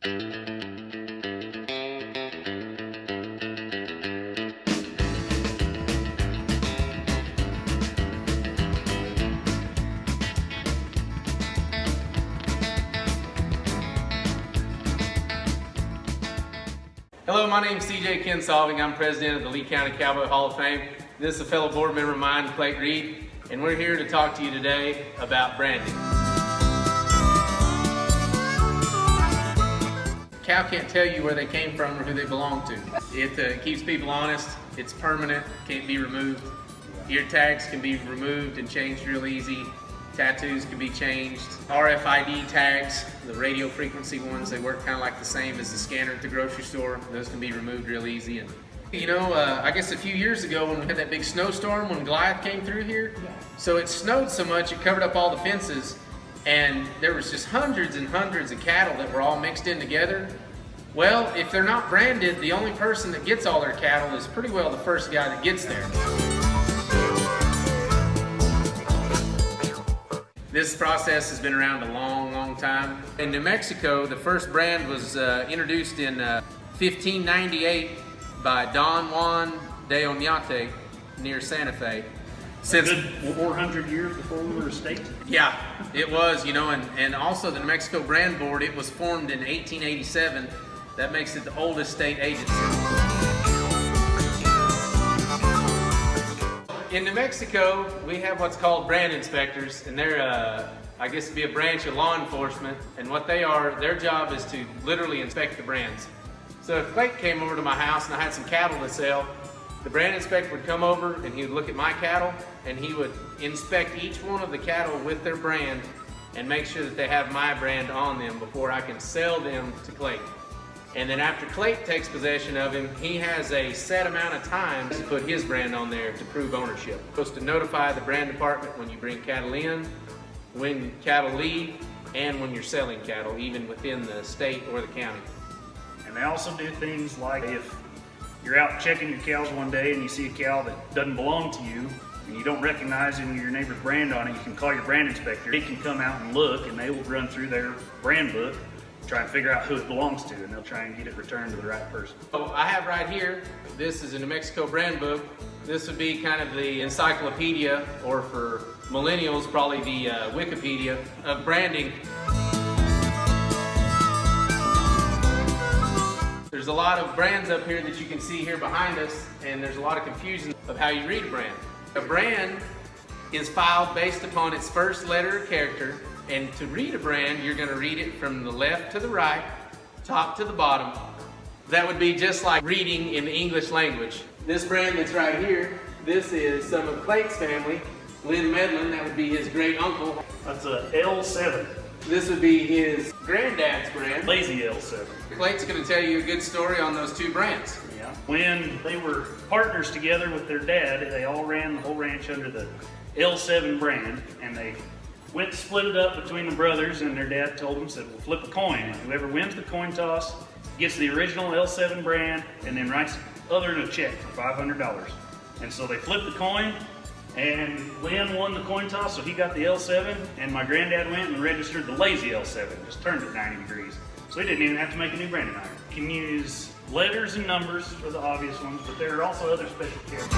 Hello, my name is CJ Ken Solving. I'm president of the Lee County Cowboy Hall of Fame. This is a fellow board member of mine, Clayton Reed, and we're here to talk to you today about branding. Cow can't tell you where they came from or who they belong to. It keeps people honest, it's permanent, can't be removed. Ear tags can be removed and changed real easy. Tattoos can be changed. RFID tags, the radio frequency ones, they work kind of like the same as the scanner at the grocery store. Those can be removed real easy. And you know, I guess a few years ago when we had that big snowstorm when Goliath came through here, so it snowed so much it covered up all the fences, and there was just hundreds and hundreds of cattle that were all mixed in together. Well, if they're not branded, the only person that gets all their cattle is pretty well the first guy that gets there. This process has been around a long, long time. In New Mexico, the first brand was introduced in 1598 by Don Juan de Oñate near Santa Fe. Since a good 400 years before we were a state? Yeah, it was, you know, and also the New Mexico Brand Board, it was formed in 1887. That makes it the oldest state agency. In New Mexico, we have what's called brand inspectors, and they're, I guess it'd be a branch of law enforcement, and what they are, their job is to literally inspect the brands. So if Clayton came over to my house and I had some cattle to sell, the brand inspector would come over and he would look at my cattle, and he would inspect each one of the cattle with their brand and make sure that they have my brand on them before I can sell them to Clayton. And then after Clayton takes possession of him, he has a set amount of time to put his brand on there to prove ownership. You're supposed to notify the brand department when you bring cattle in, when cattle leave, and when you're selling cattle, even within the state or the county. And they also do things like if you're out checking your cows one day and you see a cow that doesn't belong to you, and you don't recognize any of your neighbor's brand on it, you can call your brand inspector. He can come out and look, and they will run through their brand book, try and figure out who it belongs to, and they'll try and get it returned to the right person. So I have right here, this is a New Mexico brand book. This would be kind of the encyclopedia, or for millennials, probably the Wikipedia of branding. There's a lot of brands up here that you can see here behind us, and there's a lot of confusion of how you read a brand. A brand is filed based upon its first letter or character, and to read a brand, you're going to read it from the left to the right, top to the bottom. That would be just like reading in the English language. This brand that's right here, this is some of Clayton's family. Lynn Medlin, that would be his great uncle. That's a L7. This would be his granddad's brand. Lazy L7. Clayton's going to tell you a good story on those two brands. Yeah. When they were partners together with their dad, they all ran the whole ranch under the L7 brand, and they went to split it up between the brothers, and their dad told them, said, we'll flip a coin. Whoever wins the coin toss gets the original L7 brand and then writes other than a check for $500. And so they flipped the coin, and Lynn won the coin toss, so he got the L7, and my granddad went and registered the lazy L7, just turned it 90 degrees. So he didn't even have to make a new branding iron. You can use letters and numbers for the obvious ones, but there are also other special characters.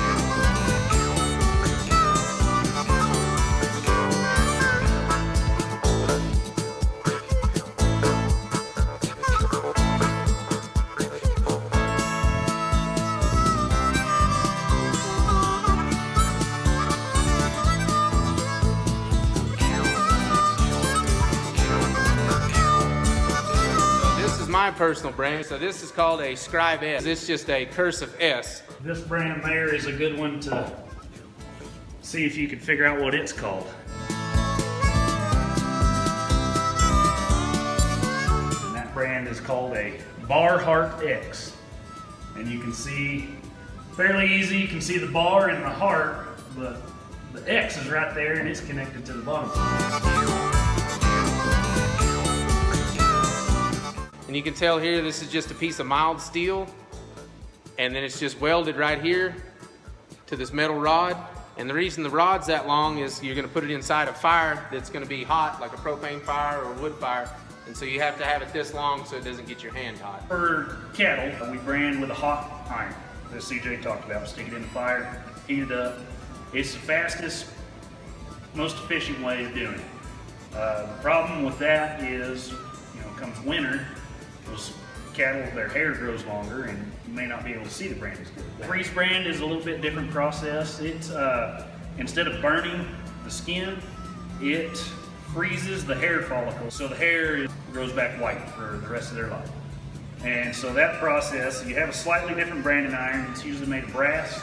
My personal brand. So this is called a Scribe S. This is just a cursive S. This brand there is a good one to see if you can figure out what it's called. And that brand is called a Barheart X. And you can see, fairly easy, you can see the bar and the heart, but the X is right there and it's connected to the bottom. And you can tell here this is just a piece of mild steel, and then it's just welded right here to this metal rod. And the reason the rod's that long is you're going to put it inside a fire that's going to be hot, like a propane fire or a wood fire, And so you have to have it this long so it doesn't get your hand hot. For cattle, we brand with a hot iron, as CJ talked about. Stick it in the fire, heat it up. It's the fastest, most efficient way of doing it. The problem with that is, comes winter, those cattle, their hair grows longer and you may not be able to see the brand as good. Freeze brand is a little bit different process. It's, instead of burning the skin, it freezes the hair follicle, so the hair grows back white for the rest of their life. And so that process, you have a slightly different branding iron. It's usually made of brass,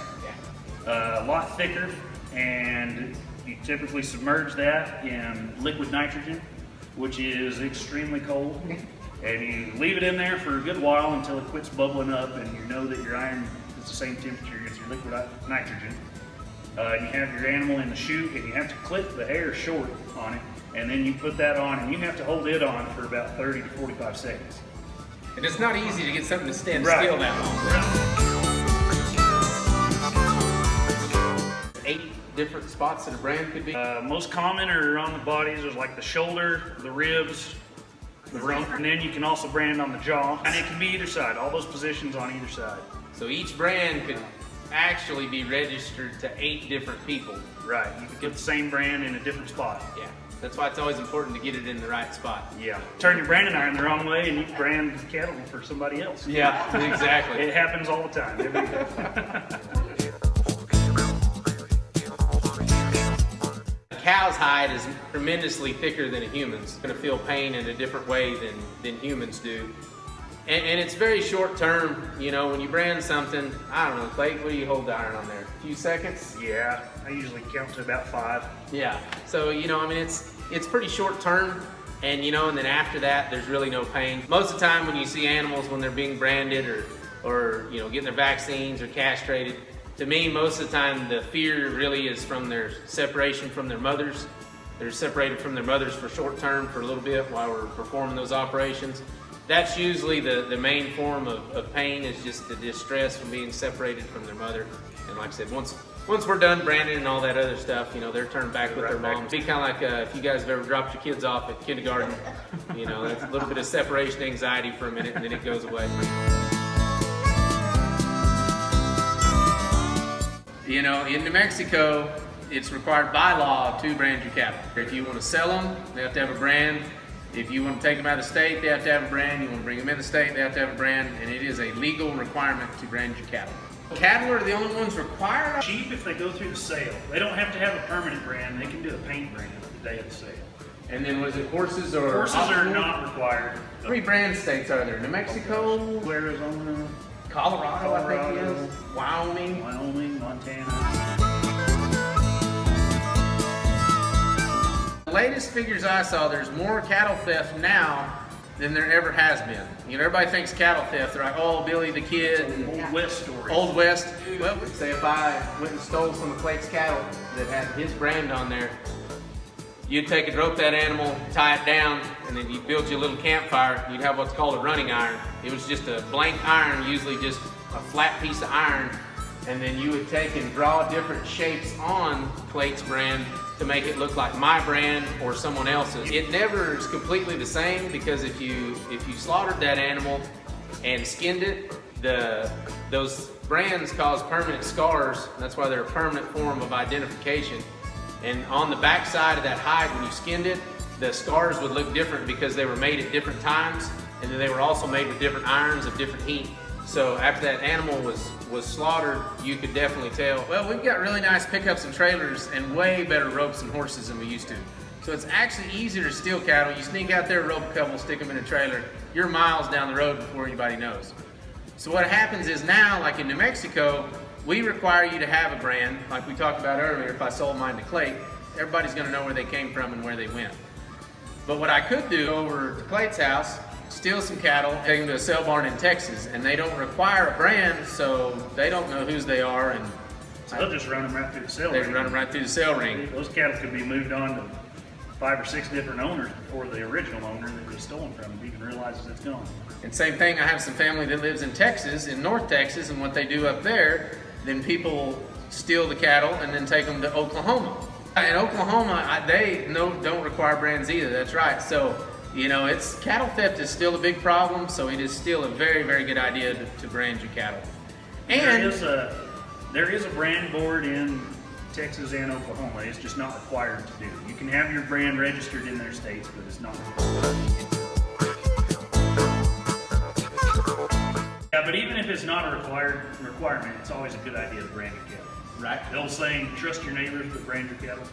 a lot thicker, and you typically submerge that in liquid nitrogen, which is extremely cold. And you leave it in there for a good while until it quits bubbling up and you know that your iron is the same temperature as your liquid nitrogen. And you have your animal in the chute and you have to clip the hair short on it, and then you put that on and you have to hold it on for about 30 to 45 seconds. And it's not easy to get something to stand still that long. 8 different spots that a brand could be? Most common are on the bodies, there's like the shoulder, the ribs, the rump, and then you can also brand on the jaw. And it can be either side, all those positions on either side. So each brand could actually be registered to 8 different people. Right, you could get the same brand in a different spot. Yeah, that's why it's always important to get it in the right spot. Yeah, turn your branding iron the wrong way and you can brand cattle for somebody else. Yeah, exactly. It happens all the time, every day. A cow's hide is tremendously thicker than a human's. It's going to feel pain in a different way than humans do. And it's very short term, when you brand something, I don't know, Clay, what do you hold the iron on there? A few seconds? Yeah, I usually count to about 5. Yeah, so, it's pretty short term, and then after that, there's really no pain. Most of the time when you see animals, when they're being branded or getting their vaccines or castrated, to me, most of the time, the fear really is from their separation from their mothers. They're separated from their mothers for short term, for a little bit while we're performing those operations. That's usually the main form of pain, is just the distress from being separated from their mother. And like I said, once we're done branding and all that other stuff, they're turned back with their moms. Be kind of like if you guys have ever dropped your kids off at kindergarten, that's a little bit of separation anxiety for a minute and then it goes away. In New Mexico, it's required by law to brand your cattle. If you want to sell them, they have to have a brand. If you want to take them out of the state, they have to have a brand. You want to bring them in the state, they have to have a brand. And it is a legal requirement to brand your cattle. Cattle are the only ones required. Sheep, if they go through the sale, they don't have to have a permanent brand. They can do a paint brand the day of the sale. And then was it horses or horses are not required. 3 brand states are there? New Mexico, Arizona, Colorado, I think it is, Wyoming, Montana. The latest figures I saw, there's more cattle theft now than there ever has been. Everybody thinks cattle theft. They're like, oh, Billy the Kid. And Old West story. Old West. Well, say if I went and stole some of Clake's cattle that had his brand on there, you'd take and rope that animal, tie it down, and then you'd build you a little campfire. You'd have what's called a running iron. It was just a blank iron, usually just a flat piece of iron, and then you would take and draw different shapes on Clake's brand to make it look like my brand or someone else's. It never is completely the same, because if you slaughtered that animal and skinned it, those brands cause permanent scars. That's why they're a permanent form of identification. And on the back side of that hide, when you skinned it, the scars would look different because they were made at different times, and then they were also made with different irons of different heat. So after that animal was slaughtered, you could definitely tell. Well, we've got really nice pickups and trailers and way better ropes and horses than we used to. So it's actually easier to steal cattle. You sneak out there, rope a couple, stick them in a trailer. You're miles down the road before anybody knows. So what happens is now, like in New Mexico, we require you to have a brand. Like we talked about earlier, if I sold mine to Clay, everybody's gonna know where they came from and where they went. But what I could do, go over to Clay's house, steal some cattle, take them to a sale barn in Texas, and they don't require a brand, so they don't know whose they are, and so they'll just run them right through the sale ring. They run them right through the sale ring. Those cattle could be moved on to 5 or 6 different owners before the original owner that was stolen from even realizes it's gone. And same thing, I have some family that lives in Texas, in North Texas, and what they do up there, then people steal the cattle and then take them to Oklahoma. In Oklahoma, they don't require brands either, that's right. So You know, cattle theft is still a big problem, so it is still a very, very good idea to brand your cattle. And there is a brand board in Texas and Oklahoma. It's just not required to do. You can have your brand registered in their states, but it's not required. Yeah, but even if it's not a requirement, it's always a good idea to brand your cattle. Right. The old saying, trust your neighbors, but brand your cattle.